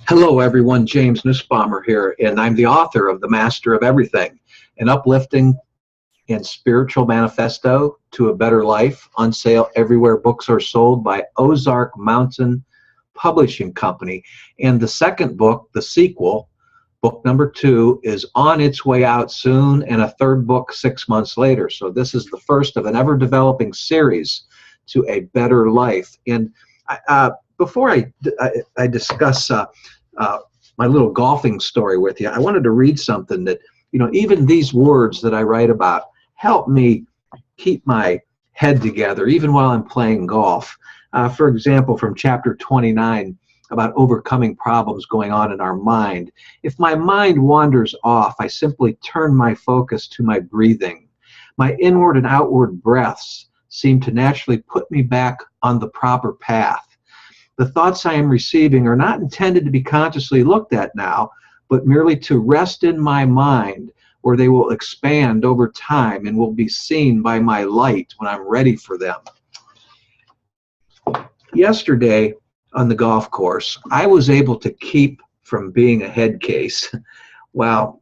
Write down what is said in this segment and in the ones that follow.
Hello, everyone. James Nussbaumer here, and I'm the author of The Master of Everything, an uplifting and spiritual manifesto to a better life, on sale everywhere books are sold by Ozark Mountain Publishing Company. And the second book, the sequel, book number 2, is on its way out soon, and a third book 6 months later. So this is the first of an ever-developing series to a better life. And before I discuss my little golfing story with you, I wanted to read something that, even these words that I write about help me keep my head together, even while I'm playing golf. For example, from chapter 29, about overcoming problems going on in our mind. If my mind wanders off, I simply turn my focus to my breathing. My inward and outward breaths seem to naturally put me back on the proper path. The thoughts I am receiving are not intended to be consciously looked at now, but merely to rest in my mind, where they will expand over time and will be seen by my light when I'm ready for them. Yesterday on the golf course, I was able to keep from being a head case while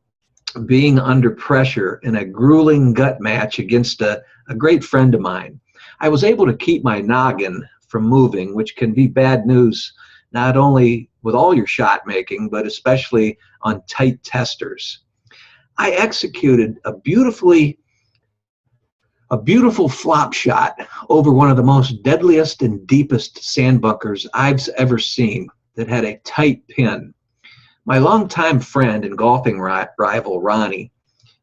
being under pressure in a grueling gut match against a great friend of mine. I was able to keep my noggin from moving, which can be bad news not only with all your shot making, but especially on tight testers. I executed a beautiful flop shot over one of the most deadliest and deepest sand bunkers I've ever seen that had a tight pin. My longtime friend and golfing rival, Ronnie,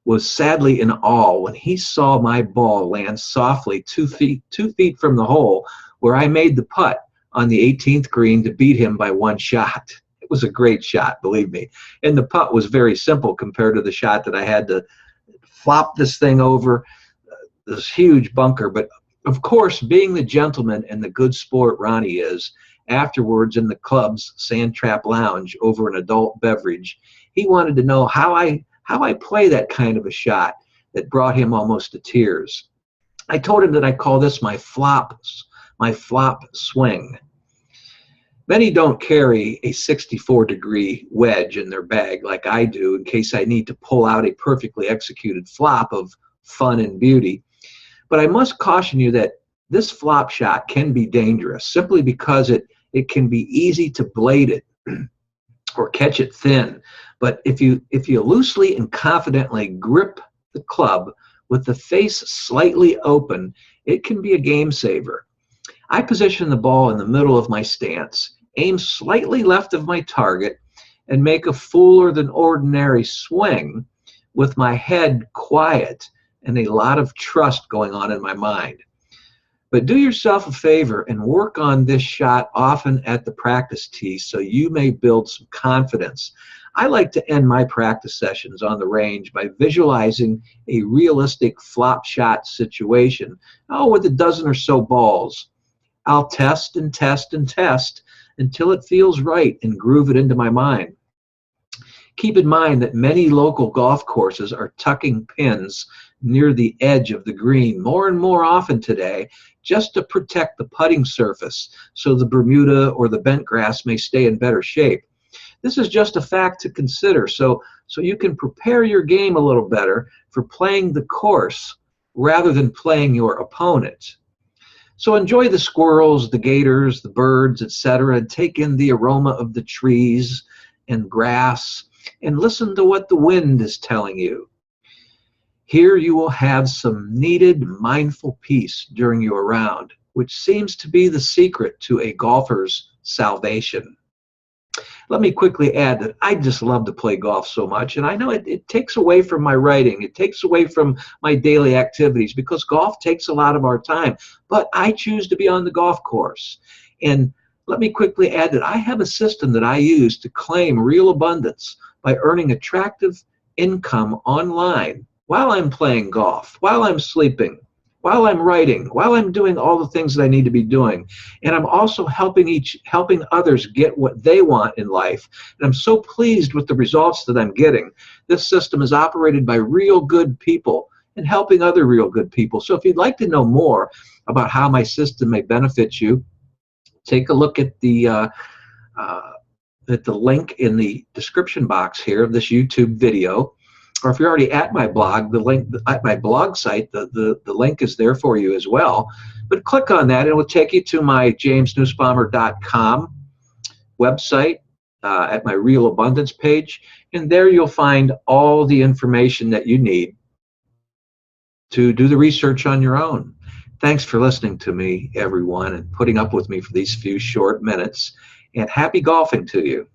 was sadly in awe when he saw my ball land softly 2 feet from the hole where I made the putt on the 18th green to beat him by one shot. It was a great shot, believe me. And the putt was very simple compared to the shot that I had to flop this thing over this huge bunker. But of course, being the gentleman and the good sport Ronnie is, afterwards in the club's Sand Trap Lounge over an adult beverage, he wanted to know how I play that kind of a shot that brought him almost to tears. I told him that I call this my flop swing. Many don't carry a 64-degree wedge in their bag like I do in case I need to pull out a perfectly executed flop of fun and beauty. But I must caution you that this flop shot can be dangerous simply because it can be easy to blade it or catch it thin. But if you loosely and confidently grip the club with the face slightly open, it can be a game saver. I position the ball in the middle of my stance, aim slightly left of my target, and make a fuller than ordinary swing with my head quiet and a lot of trust going on in my mind. But do yourself a favor and work on this shot often at the practice tee so you may build some confidence. I like to end my practice sessions on the range by visualizing a realistic flop shot situation, with a dozen or so balls. I'll test and test and test until it feels right and groove it into my mind. Keep in mind that many local golf courses are tucking pins near the edge of the green more and more often today, just to protect the putting surface so the Bermuda or the bent grass may stay in better shape. This is just a fact to consider so you can prepare your game a little better for playing the course rather than playing your opponent. So enjoy the squirrels, the gators, the birds, etc., and take in the aroma of the trees and grass and listen to what the wind is telling you. Here you will have some needed mindful peace during your round, which seems to be the secret to a golfer's salvation. Let me quickly add that I just love to play golf so much, and I know it takes away from my writing, it takes away from my daily activities because golf takes a lot of our time, but I choose to be on the golf course. And let me quickly add that I have a system that I use to claim real abundance by earning attractive income online while I'm playing golf, while I'm sleeping, while I'm writing, while I'm doing all the things that I need to be doing. And I'm also helping others get what they want in life. And I'm so pleased with the results that I'm getting. This system is operated by real good people and helping other real good people. So if you'd like to know more about how my system may benefit you, take a look at the at the link in the description box here of this YouTube video, or if you're already at my blog, the link at my blog site, the link is there for you as well. But click on that, and it will take you to my jamesnussbaumer.com website at my Real Abundance page, and there you'll find all the information that you need to do the research on your own. Thanks for listening to me, everyone, and putting up with me for these few short minutes, and happy golfing to you.